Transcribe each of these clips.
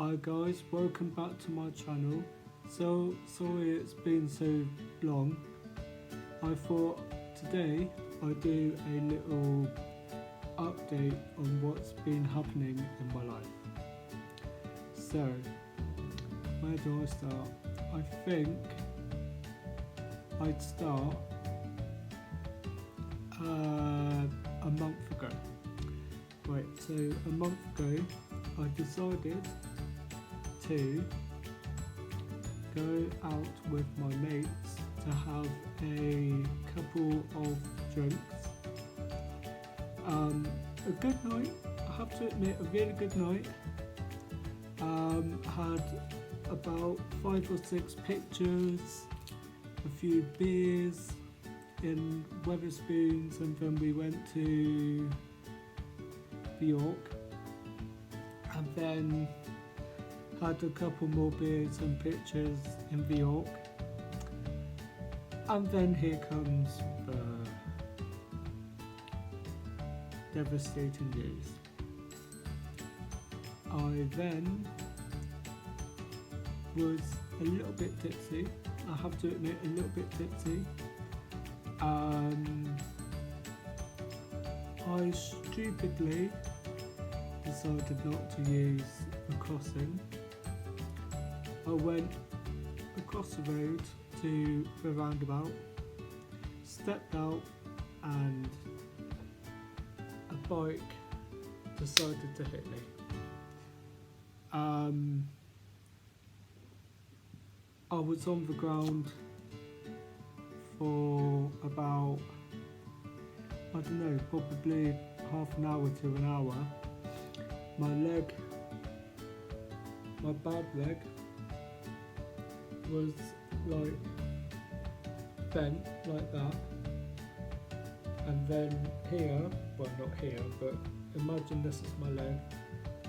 Hi guys, welcome back to my channel. So sorry it's been so long. I thought today I'd do a little update on what's been happening in my life. So, where do I start? I think I'd start a month ago. Right, so a month ago I decided to go out with my mates to have a couple of drinks. A good night, I have to admit, a really good night. Had about 5 or 6 pictures, a few beers in Wetherspoons, and then we went to York, and then had a couple more beers and pictures in York, and then here comes the devastating news. I then was a little bit tipsy, I have to admit, a little bit tipsy. I stupidly decided not to use the crossing. I went across the road to the roundabout, stepped out, and a bike decided to hit me. I was on the ground for about, I don't know, probably half an hour to an hour. My bad leg was like bent like that, and then here, well not here, but imagine this is my leg,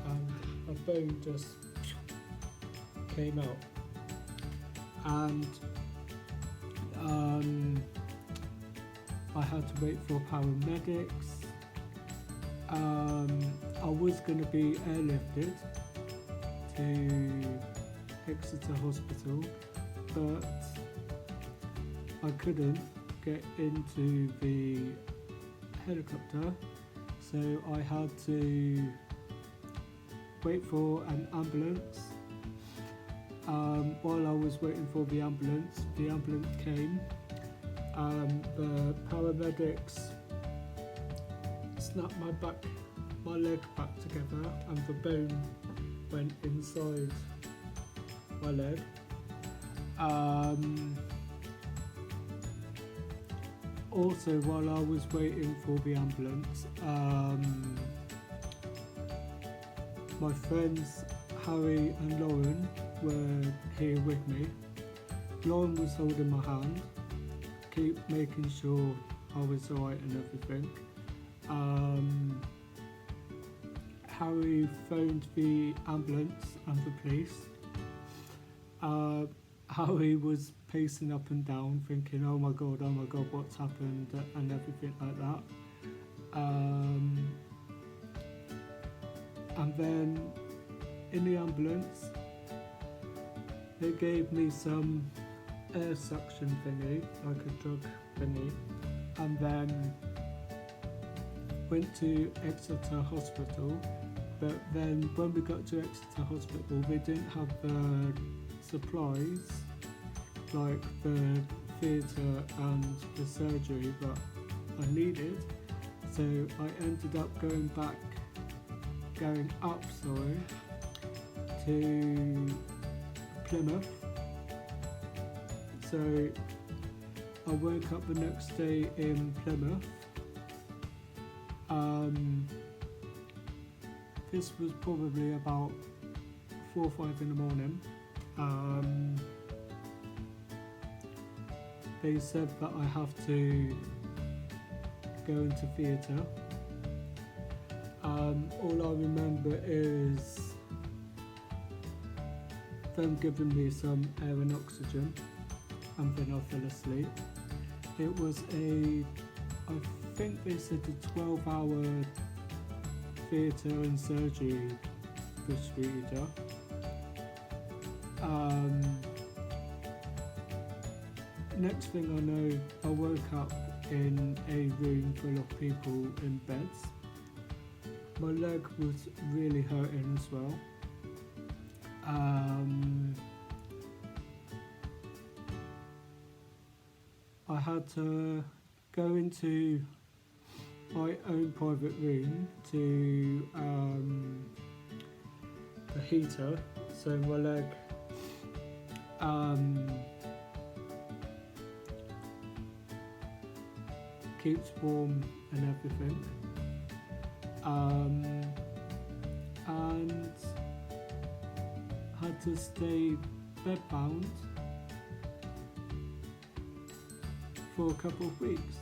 and a bone just came out, and I had to wait for paramedics. I was going to be airlifted to Exeter Hospital, but I couldn't get into the helicopter, so I had to wait for an ambulance. While I was waiting for the ambulance came. The paramedics snapped my leg back together, and the bone went inside my leg. Also, while I was waiting for the ambulance, my friends Harry and Lauren were here with me. Lauren was holding my hand, keep making sure I was alright and everything. Harry phoned the ambulance and the police. Harry was pacing up and down thinking, oh my god, what's happened, and everything like that. And then in the ambulance, they gave me some air suction thingy, like a drug thingy, and then went to Exeter Hospital. But then when we got to Exeter Hospital, they didn't have the supplies, like the theatre and the surgery that I needed. So I ended up going up to Plymouth. So I woke up the next day in Plymouth. This was probably about 4 or 5 in the morning. They said that I have to go into theatre. All I remember is them giving me some air and oxygen, and then I fell asleep. It was I think they said a 12-hour theatre and surgery procedure. Um, next thing I know, I woke up in a room full of people in beds. My leg was really hurting as well. I had to go into my own private room to the heater, so my leg keeps warm and everything, and had to stay bedbound for a couple of weeks.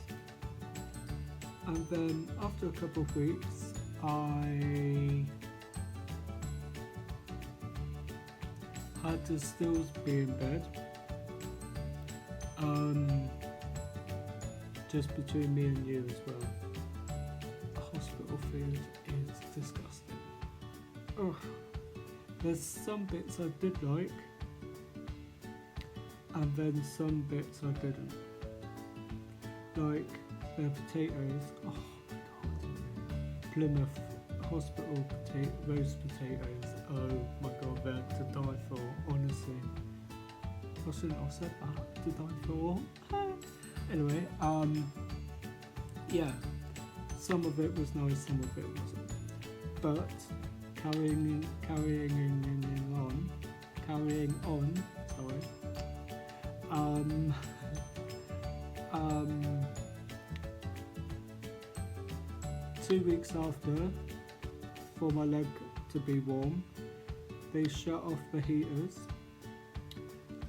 And then after a couple of weeks, I had to still be in bed. Just between me and you as well. The hospital food is disgusting. Ugh. There's some bits I did like, and then some bits I didn't. Like their potatoes. Oh my god. Plymouth Hospital roast potatoes. Oh my god, they're to die for, honestly. I shouldn't have said that. To die for. Anyway, yeah. Some of it was nice, some of it wasn't. But carrying on, sorry. 2 weeks after, for my leg to be warm, they shut off the heaters,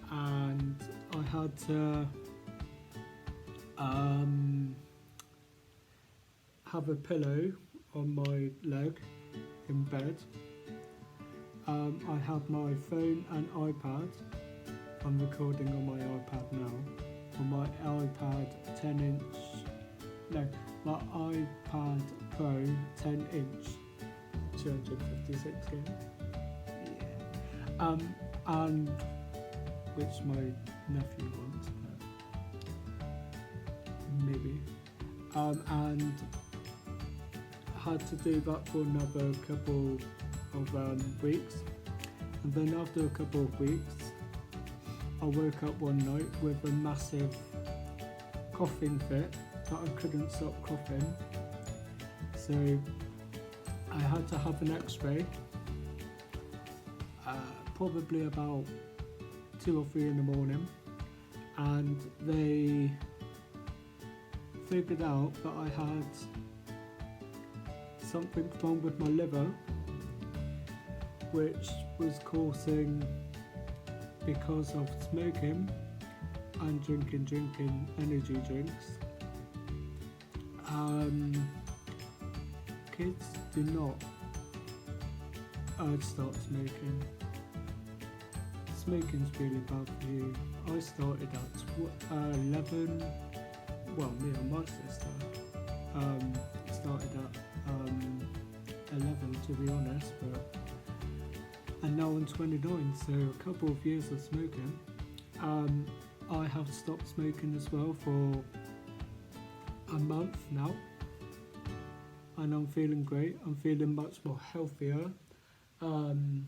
and I had to have a pillow on my leg in bed. I have my phone and iPad. I'm recording on my iPad now. On my iPad 10-inch, no, my iPad Pro 10-inch, 256 gig. Yeah. And which my nephew wants, but maybe. And had to do that for another couple of weeks, and then after a couple of weeks I woke up one night with a massive coughing fit that I couldn't stop coughing, so I had to have an x-ray, probably about 2 or 3 in the morning, and they figured out that I had something wrong with my liver, which was causing, because of smoking and drinking energy drinks. Kids, do not start smoking. Smoking's really bad for you. I started at 11, well, me and my sister started at 11, to be honest, and now I'm 29, so a couple of years of smoking. I have stopped smoking as well for a month now, and I'm feeling great. I'm feeling much more healthier, and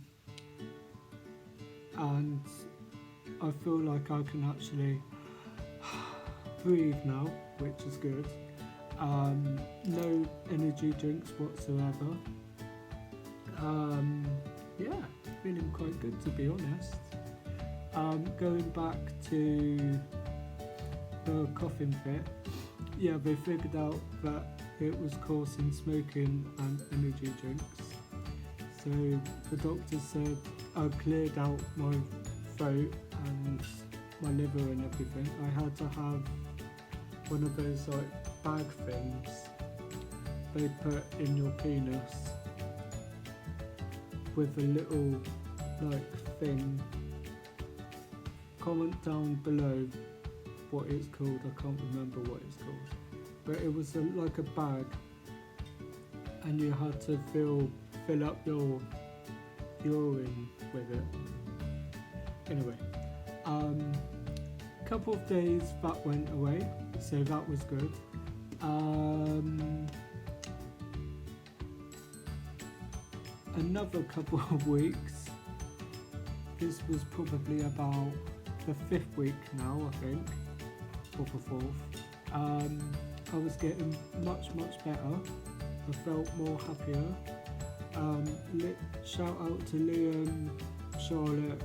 I feel like I can actually breathe now, which is good. No energy drinks whatsoever. Yeah, feeling quite good, to be honest. Going back to the coughing fit, yeah, they figured out that it was causing smoking and energy drinks. So the doctor said I cleared out my throat and my liver and everything. I had to have one of those like bag things they put in your penis with a little like thing. Comment down below what it's called. I can't remember what it's called, but it was like a bag, and you had to fill up your urine with it. Anyway, couple of days that went away, so that was good. Another couple of weeks. This was probably about the 5th week now, I think, or the 4th. I was getting much better. I felt more happier. Shout out to Liam, Charlotte,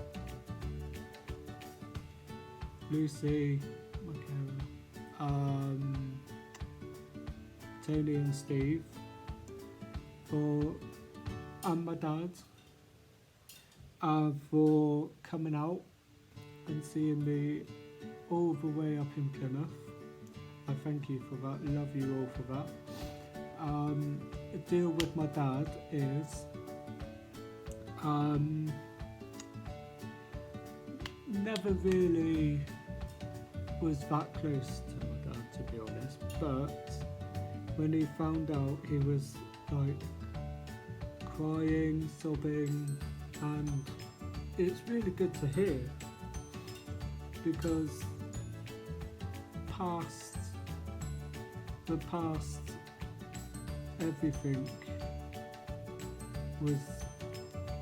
Lucy, Michaela, Tony and Steve, and my dad, for coming out and seeing me all the way up in Plymouth. I thank you for that, love you all for that. The deal with my dad is never really was that close to my dad, to be honest, but when he found out, he was like crying, sobbing, and it's really good to hear, because the past everything was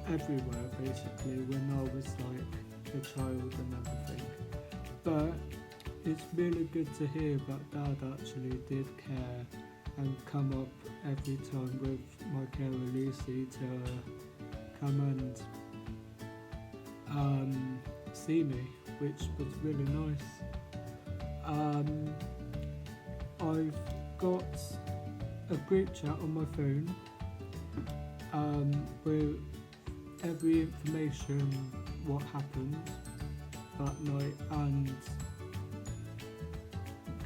everywhere basically when I was like a child and everything, but it's really good to hear that Dad actually did care and come up every time with Michaela and Lucy to come and see me, which was really nice. I've got a group chat on my phone with every information what happened that night and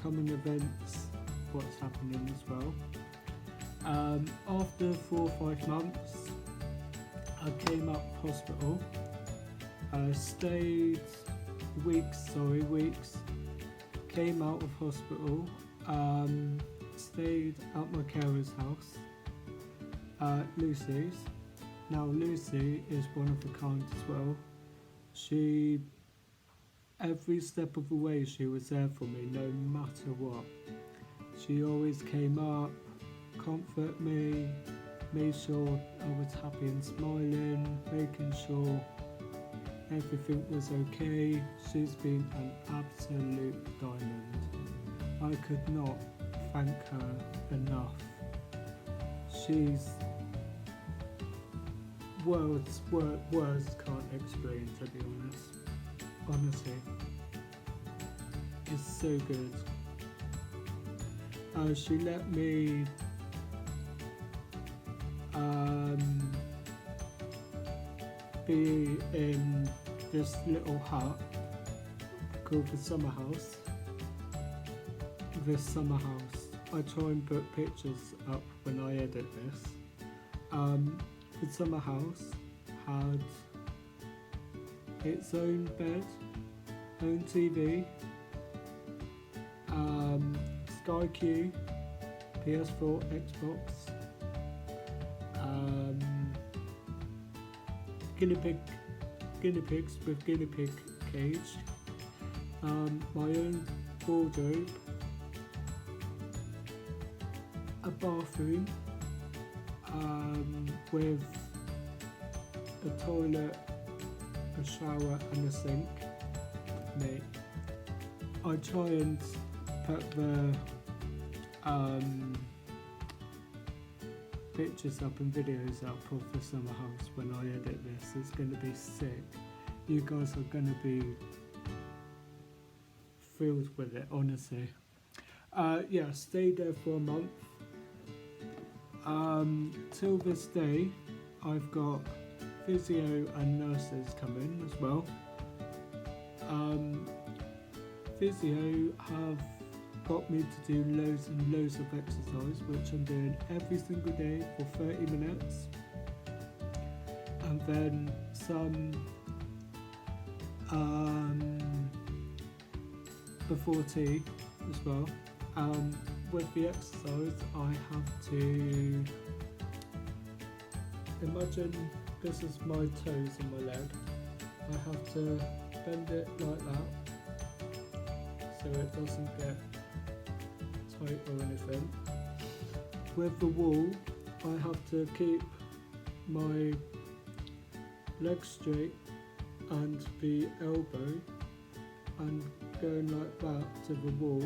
coming events what's happening as well. After 4 or 5 months I came up hospital, stayed weeks, came out of hospital, stayed at my carer's house, Lucy's. Now Lucy is one of a kind as well. She, every step of the way she was there for me, no matter what. She always came up, comfort me, made sure I was happy and smiling, making sure everything was okay. She's been an absolute diamond. I could not thank her enough. She's words can't explain, to be honest. Honestly, it's so good. She let me be in this little hut called the summer house. This summer house, I try and put pictures up when I edit this. The summer house had its own bed, own TV, Sky Q, PS4, Xbox, guinea pigs with guinea pig cage, my own wardrobe, a bathroom with a toilet, a shower and a sink. Mate, I try and put the pictures up and videos up of the summer house when I edit this. It's going to be sick. You guys are going to be thrilled with it, honestly. Yeah, stayed there for a month. Till this day, I've got physio and nurses coming as well. Physio have got me to do loads and loads of exercise, which I'm doing every single day for 30 minutes, and then some before tea as well. With the exercise, I have to imagine this is my toes and my leg. I have to bend it like that so it doesn't get tight or anything. With the wall, I have to keep my leg straight and the elbow and going like that to the wall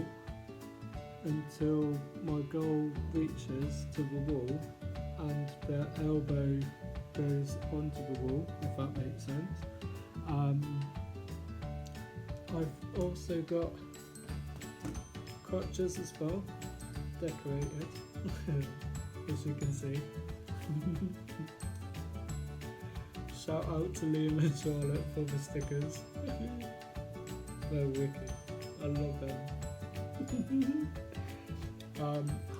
until my goal reaches to the wall and the elbow goes onto the wall, if that makes sense. I've also got crutches as well, decorated, as you can see. Shout out to Liam and Charlotte for the stickers. They're wicked. I love them.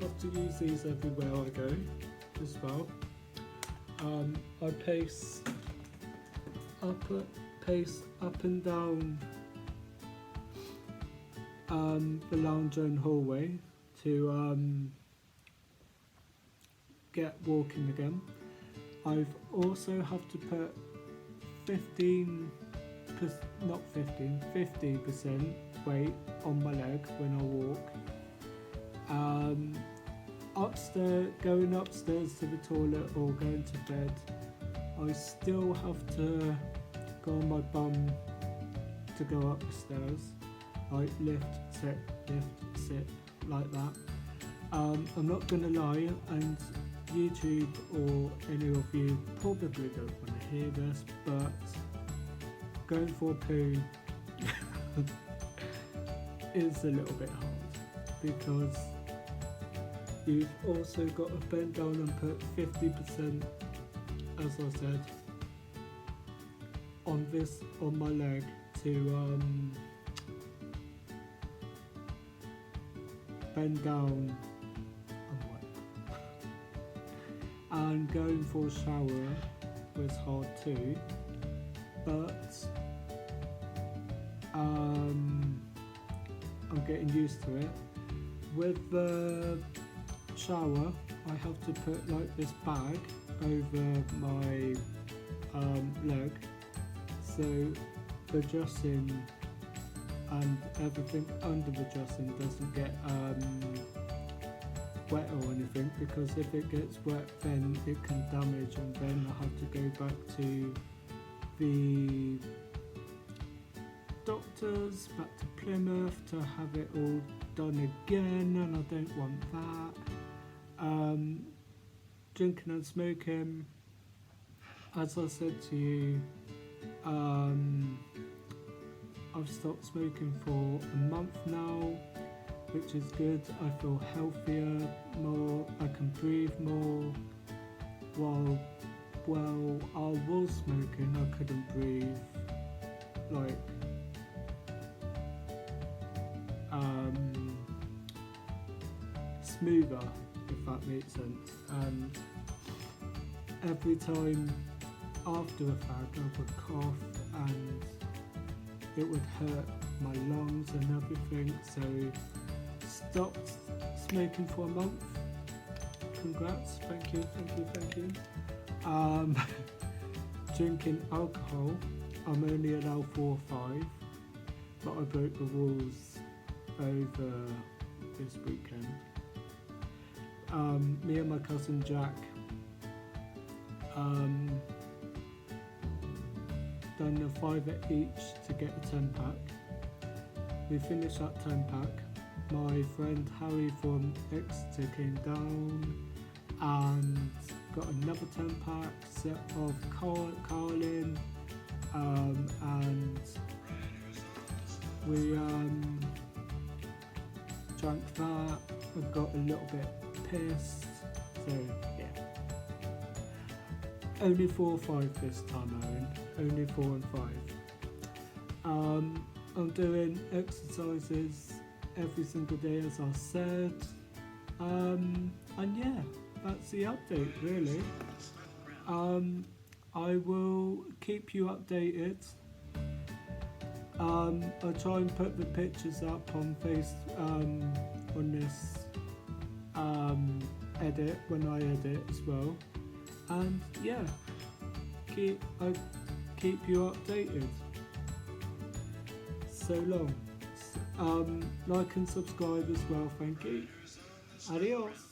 Have to use these everywhere I go as well. I pace up and down the lounge and hallway to get walking again. I've also have to put 50% weight on my leg when I walk. Going upstairs to the toilet or going to bed, I still have to go on my bum to go up the stairs. Like lift, sit, like that. I'm not gonna lie, and YouTube or any of you probably don't want to hear this, but going for a poo is a little bit hard because you've also got to bend down and put 50%, as I said, on my leg to bend down and wipe. And going for a shower was hard too, but I'm getting used to it. With the shower, I have to put like this bag over my leg, so the dressing and everything under the dressing doesn't get wet or anything, because if it gets wet then it can damage, and then I have to go back to the doctors, back to Plymouth to have it all done again, and I don't want that. Drinking and smoking, as I said to you, I've stopped smoking for a month now, which is good. I feel healthier, more, I can breathe more. While I was smoking, I couldn't breathe like smoother, if that makes sense. And every time after a fag I would cough and it would hurt my lungs and everything, so stopped smoking for a month. Congrats, thank you. Drinking alcohol, I'm only allowed 4 or 5, but I broke the rules over this weekend. Me and my cousin Jack done a 5 each to get a 10 pack. We finished that 10 pack. My friend Harry from Exeter came down and got another 10 pack set of Carlin, and we drank that. I got a little bit pissed, so yeah. Only 4 or 5 this time, Aaron. Only 4 and 5. I'm doing exercises every single day, as I said. And yeah, that's the update, really. I will keep you updated. I'll try and put the pictures up on on this edit when I edit as well. And yeah, I keep you updated. so long. Like and subscribe as well, thank you. Adios.